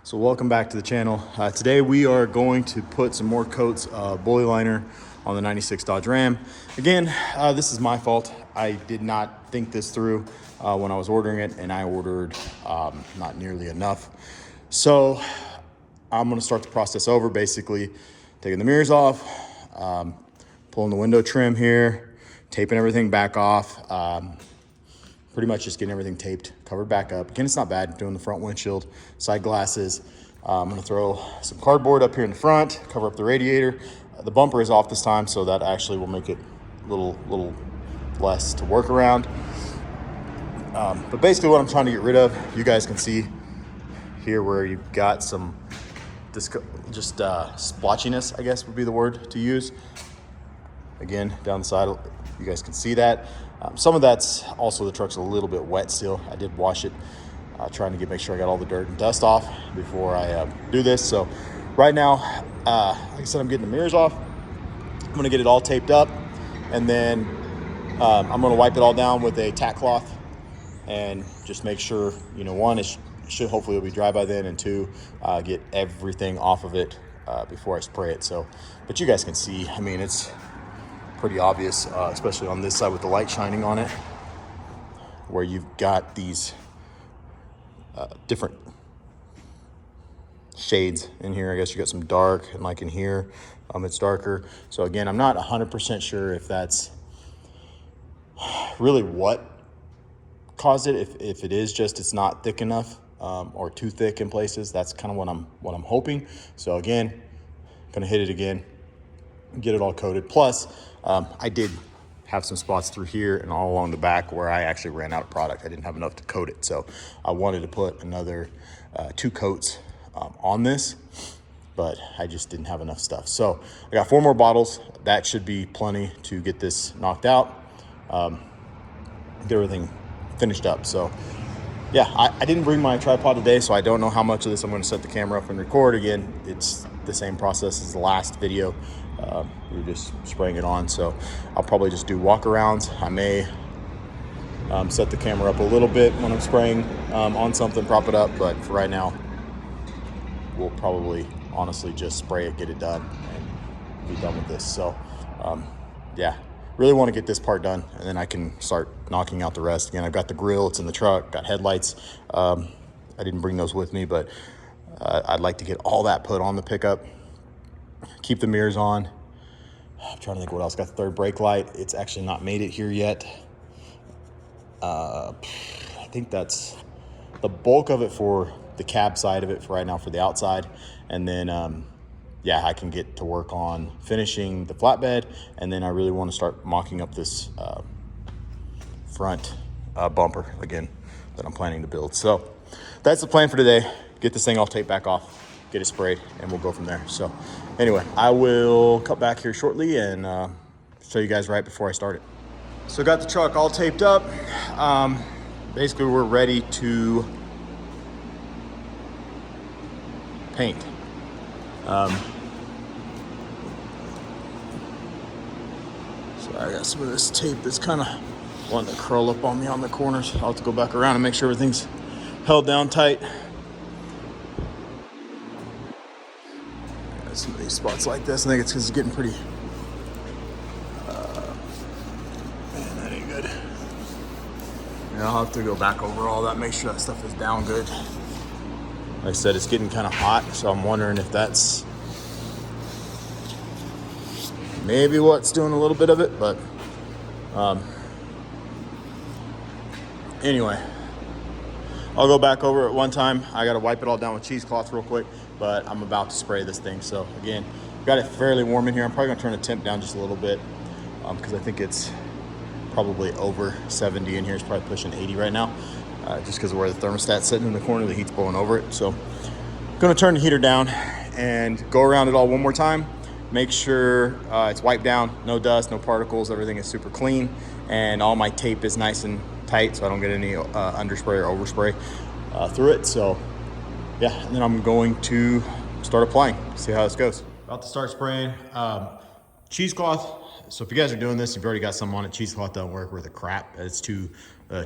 So welcome back to the channel. Today we are going to put some more coats of Bullyliner on the 96 Dodge Ram. Again, this is my fault. I did not think this through when I was ordering it, and I ordered not nearly enough. So I'm gonna start the process over, basically taking the mirrors off, pulling the window trim here, taping everything back off, pretty much just getting everything taped, covered back up. Again, it's not bad, doing the front windshield, side glasses. I'm gonna throw some cardboard up here in the front, cover up the radiator. The bumper is off this time, so that actually will make it a little less to work around. But basically what I'm trying to get rid of, you guys can see here where you've got some splotchiness, I guess would be the word to use. Again, down the side, you guys can see that. Some of that's also, the truck's a little bit wet still. I did wash it, trying to make sure I got all the dirt and dust off before I do this. So right now, like I said, I'm getting the mirrors off. I'm gonna get it all taped up, and then I'm gonna wipe it all down with a tack cloth and just make sure, one, it should hopefully it'll be dry by then, and two, get everything off of it before I spray it. So, but you guys can see, I mean, it's pretty obvious, especially on this side with the light shining on it, where you've got these different shades in here. I guess you got some dark, and like in here, it's darker. So again, I'm not 100% sure if that's really what caused it. If it is just it's not thick enough, or too thick in places, that's kind of what I'm hoping. So again, gonna hit it again, get it all coated. Plus, I did have some spots through here and all along the back where I actually ran out of product. I didn't have enough to coat it. So I wanted to put another 2 coats on this, but I just didn't have enough stuff. So I got 4 more bottles. That should be plenty to get this knocked out, get everything finished up. So yeah, I didn't bring my tripod today, so I don't know how much of this I'm gonna set the camera up and record. Again, it's the same process as the last video. We were just spraying it on, so I'll probably just do walk-arounds. I may set the camera up a little bit when I'm spraying on something, prop it up, but for right now, we'll probably honestly just spray it, get it done, and be done with this. So yeah, really want to get this part done, and then I can start knocking out the rest. Again, I've got the grill, it's in the truck, got headlights. I didn't bring those with me, but I'd like to get all that put on the pickup, keep the mirrors on. I'm trying to think what else. Got the third brake light. It's actually not made it here yet. I think that's the bulk of it for the cab side of it for right now, for the outside. And then, yeah, I can get to work on finishing the flatbed. And then I really want to start mocking up this front bumper again that I'm planning to build. So that's the plan for today. Get this thing all taped back off, get it sprayed, and we'll go from there. So anyway, I will cut back here shortly and show you guys right before I start it. So got the truck all taped up. Basically, we're ready to paint. So I got some of this tape that's kind of wanting to curl up on me on the corners. I'll have to go back around and make sure everything's held down tight. Some of these spots like this, I think it's because it's getting pretty, man, that ain't good. Yeah, I'll have to go back over all that, make sure that stuff is down good. Like I said, it's getting kind of hot, so I'm wondering if that's maybe what's doing a little bit of it, but anyway, I'll go back over it one time. I gotta wipe it all down with cheesecloth real quick, but I'm about to spray this thing. So again, got it fairly warm in here. I'm probably gonna turn the temp down just a little bit because I think it's probably over 70 in here. It's probably pushing 80 right now, just because of where the thermostat's sitting in the corner, the heat's blowing over it. So I'm gonna turn the heater down and go around it all one more time. Make sure it's wiped down, no dust, no particles, everything is super clean, and all my tape is nice and tight so I don't get any underspray or overspray through it. So yeah, and then I'm going to start applying, see how this goes. About to start spraying cheesecloth. So if you guys are doing this, you've already got some on it. Cheesecloth doesn't work worth a crap. It's too,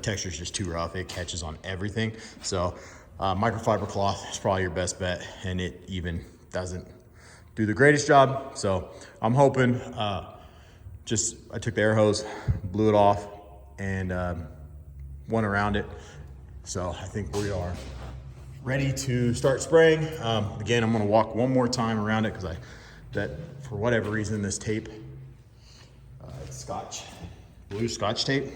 texture's just too rough. It catches on everything. So Microfiber cloth is probably your best bet, and it even doesn't do the greatest job. So I'm hoping, I took the air hose, blew it off, and went around it. So I think we are ready to start spraying. Again, I'm gonna walk one more time around it because for whatever reason, this tape, it's blue Scotch tape.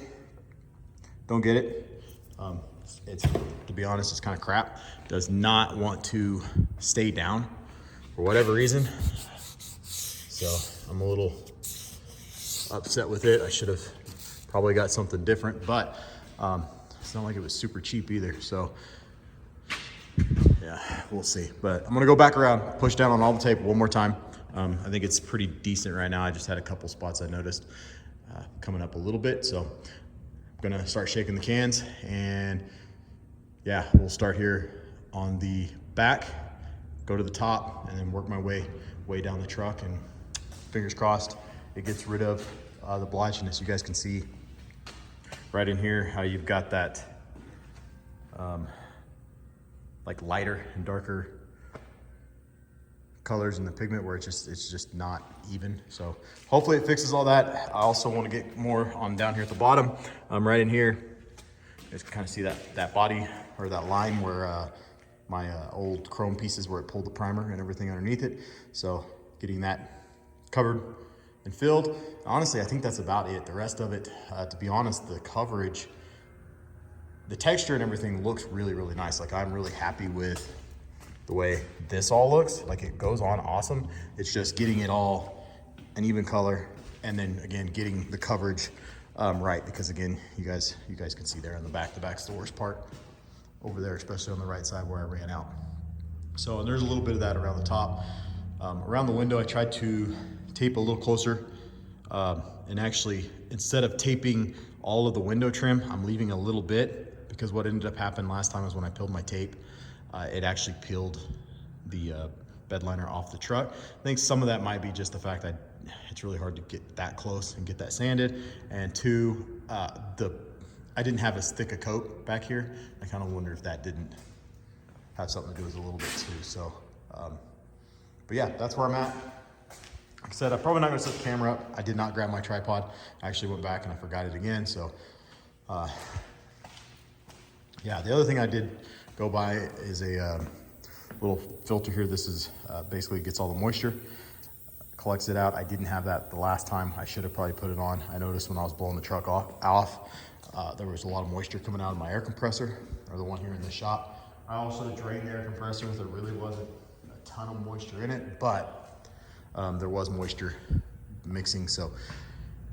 Don't get it. To be honest, it's kind of crap. Does not want to stay down for whatever reason. So I'm a little upset with it. I should have probably got something different, but it's not like it was super cheap either. So yeah, we'll see. But I'm gonna go back around, push down on all the tape one more time. I think it's pretty decent right now. I just had a couple spots I noticed coming up a little bit. So I'm gonna start shaking the cans, and yeah, we'll start here on the back, go to the top, and then work my way down the truck, and fingers crossed it gets rid of the blotchiness. You guys can see right in here how you've got that like lighter and darker colors in the pigment where it's just not even. So hopefully it fixes all that. I also want to get more on down here at the bottom. Right in here, you guys can kind of see that body or that line where my old chrome pieces where it pulled the primer and everything underneath it. So getting that covered and filled. Honestly, I think that's about it. The rest of it, to be honest, the coverage, the texture and everything looks really, really nice. Like, I'm really happy with the way this all looks. Like, it goes on awesome. It's just getting it all an even color, and then again getting the coverage right, because again, you guys can see there in the back's the worst part over there, especially on the right side where I ran out. So, and there's a little bit of that around the top. Around the window, I tried to tape a little closer, and actually, instead of taping all of the window trim, I'm leaving a little bit, because what ended up happening last time is when I peeled my tape, it actually peeled the bed liner off the truck. I think some of that might be just the fact that it's really hard to get that close and get that sanded. And two, I didn't have as thick a coat back here. I kind of wonder if that didn't have something to do with it a little bit too. So, but yeah, that's where I'm at. Like I said, I'm probably not gonna set the camera up. I did not grab my tripod. I actually went back and I forgot it again. So, yeah, the other thing I did go by is a little filter here. This is basically gets all the moisture, collects it out. I didn't have that the last time. I should have probably put it on. I noticed when I was blowing the truck off, there was a lot of moisture coming out of my air compressor, or the one here in the shop. I also drained the air compressor. There really wasn't a ton of moisture in it, but there was moisture mixing. So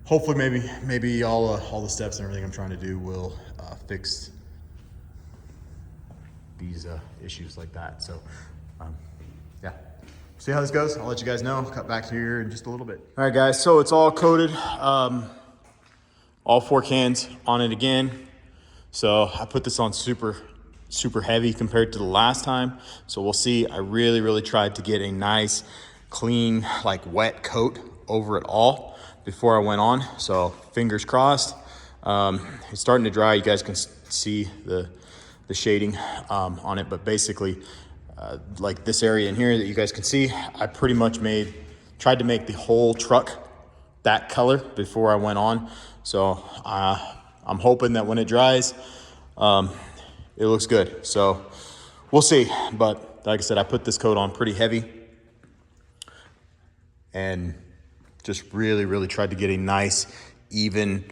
hopefully maybe all the steps and everything I'm trying to do will fix these issues like that. So yeah, see how this goes. I'll let you guys know. Cut back here in just a little bit. All right, guys, so it's all coated, all 4 cans on it again. So I put this on super heavy compared to the last time. So we'll see. I really tried to get a nice clean, like, wet coat over it all before I went on. So fingers crossed. It's starting to dry. You guys can see the shading on it, but basically like this area in here that you guys can see, I pretty much tried to make the whole truck that color before I went on. So I'm hoping that when it dries, it looks good. So we'll see. But like I said, I put this coat on pretty heavy and just really tried to get a nice, even,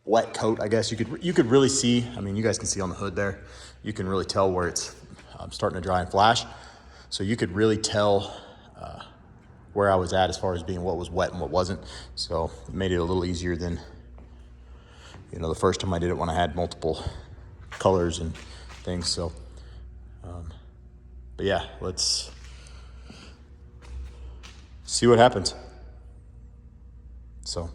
wet coat. I guess you could really see. I mean, you guys can see on the hood there. You can really tell where it's starting to dry and flash. So you could really tell where I was at as far as being what was wet and what wasn't. So it made it a little easier than, you know, the first time I did it when I had multiple colors and things. So, but yeah, let's see what happens. So.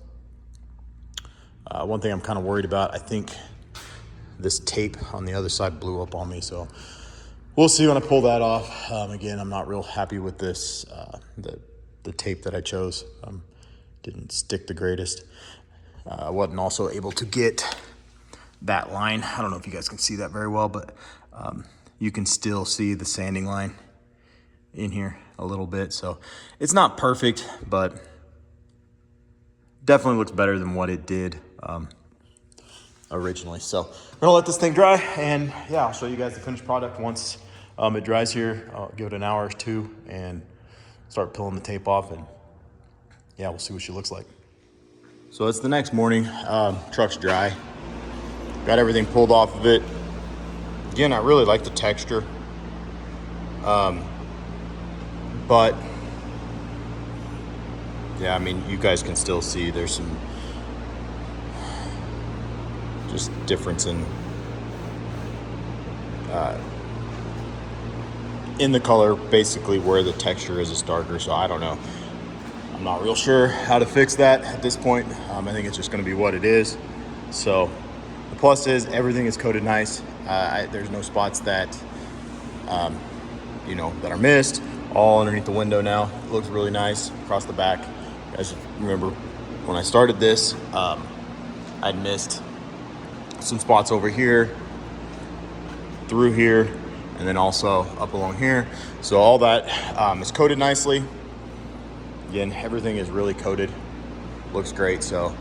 One thing I'm kind of worried about, I think this tape on the other side blew up on me, so we'll see when I pull that off. Again, I'm not real happy with this, the tape that I chose. Didn't stick the greatest. I wasn't also able to get that line. I don't know if you guys can see that very well, but you can still see the sanding line in here a little bit. So it's not perfect, but definitely looks better than what it did originally. So I'm gonna let this thing dry, and yeah, I'll show you guys the finished product once it dries here. I'll give it an hour or two and start pulling the tape off, and yeah, we'll see what she looks like. So it's the next morning. Truck's dry. Got everything pulled off of it. Again, I really like the texture. But yeah, I mean, you guys can still see there's some just difference in the color, basically where the texture is darker. So I don't know. I'm not real sure how to fix that at this point. I think it's just going to be what it is. So the plus is everything is coated nice. There's no spots that that are missed. All underneath the window now. It looks really nice across the back. You guys remember when I started this, I'd missed some spots over here, through here, and then also up along here. So all that is coated nicely. Again, everything is really coated. Looks great. So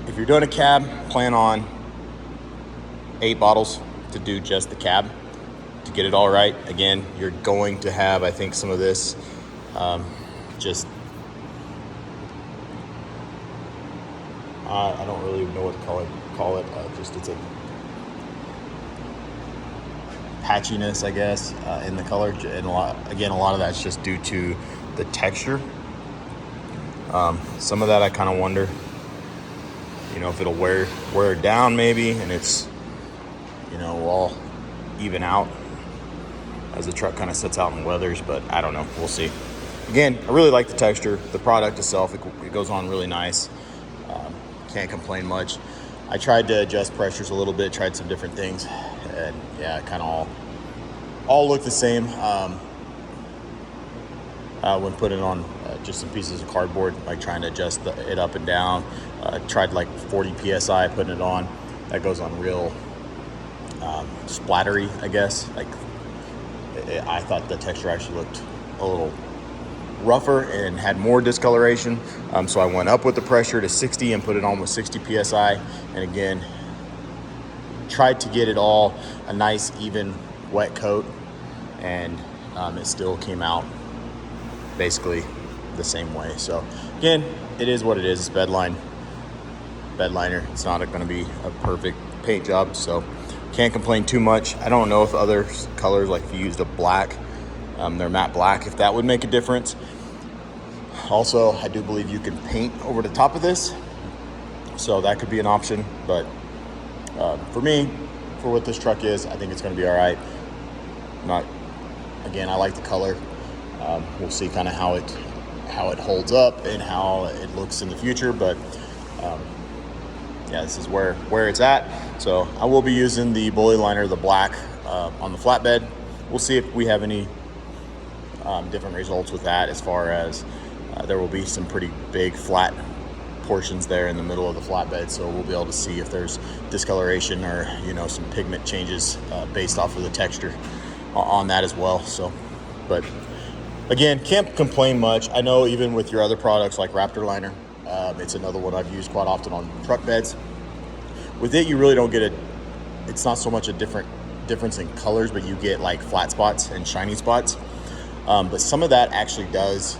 if you're doing a cab, plan on 8 bottles to do just the cab to get it all right. Again, you're going to have, I think, some of this just I don't really know what to call it. Just it's a patchiness, I guess, in the color, and a lot of that's just due to the texture. Some of that I kind of wonder, if it'll wear it down maybe, and it's, will all even out as the truck kind of sits out and weathers, but I don't know. We'll see. Again, I really like the texture. The product itself, it goes on really nice. Can't complain much. I tried to adjust pressures a little bit, tried some different things, and yeah, kind of all look the same. When putting on just some pieces of cardboard, like trying to adjust it up and down. Tried like 40 PSI putting it on. That goes on real splattery, I guess. Like I thought the texture actually looked a little rougher and had more discoloration. So I went up with the pressure to 60 and put it on with 60 PSI. And again, tried to get it all a nice, even, wet coat. And it still came out basically the same way. So again, it is what it is. It's bedliner. It's not going to be a perfect paint job, so can't complain too much. I don't know if other colors, like if you used a black, they're matte black, if that would make a difference. Also, I do believe you can paint over the top of this, so that could be an option. But for me, for what this truck is, I think it's going to be all right. Again, I like the color. We'll see kind of how it holds up and how it looks in the future, but yeah, this is where it's at. So I will be using the Bullyliner, the black, on the flatbed. We'll see if we have any different results with that, as far as there will be some pretty big flat portions there in the middle of the flatbed, so we'll be able to see if there's discoloration or some pigment changes based off of the texture on that as well. So, but again, can't complain much. I know even with your other products like Raptor Liner, it's another one I've used quite often on truck beds. With it, you really don't get it's not so much a difference in colors, but you get like flat spots and shiny spots. But some of that actually does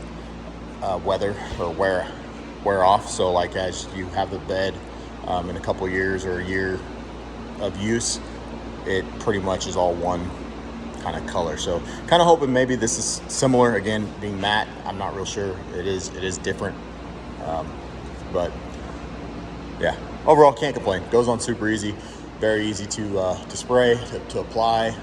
weather or wear off. So like as you have the bed in a couple years or a year of use, it pretty much is all one kind of color. So kind of hoping maybe this is similar. Again, being matte, I'm not real sure. It is different, but yeah, overall can't complain. Goes on super easy, very easy to spray, to apply.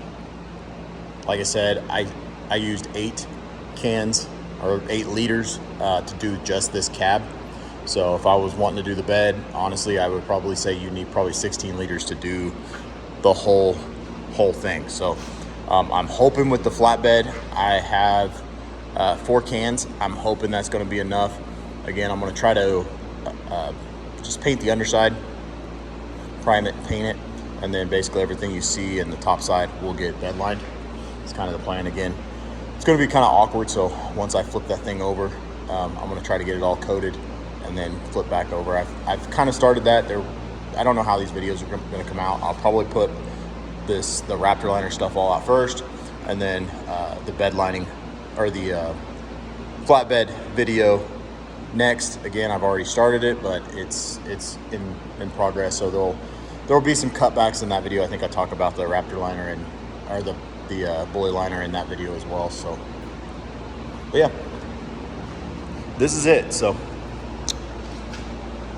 Like I said, I used 8 cans or 8 liters to do just this cab. So if I was wanting to do the bed, honestly, I would probably say you need probably 16 liters to do the whole thing. So I'm hoping with the flatbed, I have 4 cans. I'm hoping that's going to be enough. Again, I'm going to try to just paint the underside, prime it, paint it, and then basically everything you see in the top side will get bed lined. It's kind of the plan. Again, it's going to be kind of awkward, so once I flip that thing over, I'm going to try to get it all coated and then flip back over. I've kind of started that. I don't know how these videos are going to come out. I'll probably put the Raptor liner stuff all out first, and then the bed lining or the flatbed video next. Again, I've already started it, but it's in progress, so there'll be some cutbacks in that video. I think I talk about the Raptor liner or the Bullyliner in that video as well. So, but yeah, this is it. So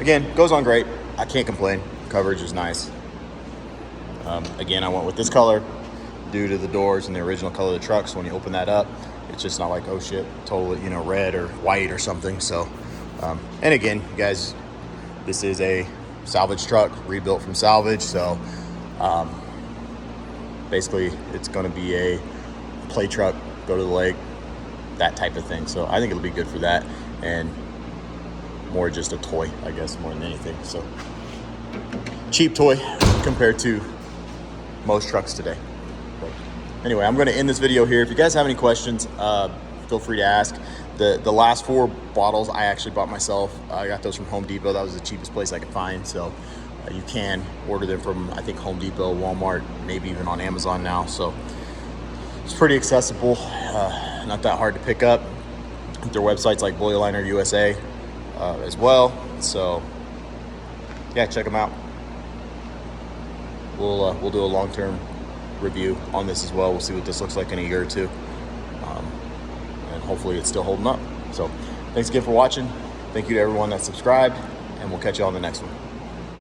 again, goes on great. I can't complain. Coverage is nice. Again, I went with this color due to the doors and the original color of the truck. So when you open that up, it's just not like, oh shit, totally, red or white or something. So, and again, you guys, this is a salvage truck, rebuilt from salvage. So, basically it's going to be a play truck, go to the lake, that type of thing. So I think it'll be good for that, and more just a toy, I guess, more than anything. So cheap toy compared to most trucks today. But anyway, I'm going to end this video here. If you guys have any questions, feel free to ask. The last 4 bottles I actually bought myself. I got those from Home Depot. That was the cheapest place I could find. So you can order them from, I think, Home Depot, Walmart, maybe even on Amazon now. So it's pretty accessible, not that hard to pick up. Their website's like Bullyliner USA as well. So yeah, check them out. We'll do a long-term review on this as well. We'll see what this looks like in a year or two, and hopefully it's still holding up. So thanks again for watching. Thank you to everyone that subscribed, and we'll catch you on the next one.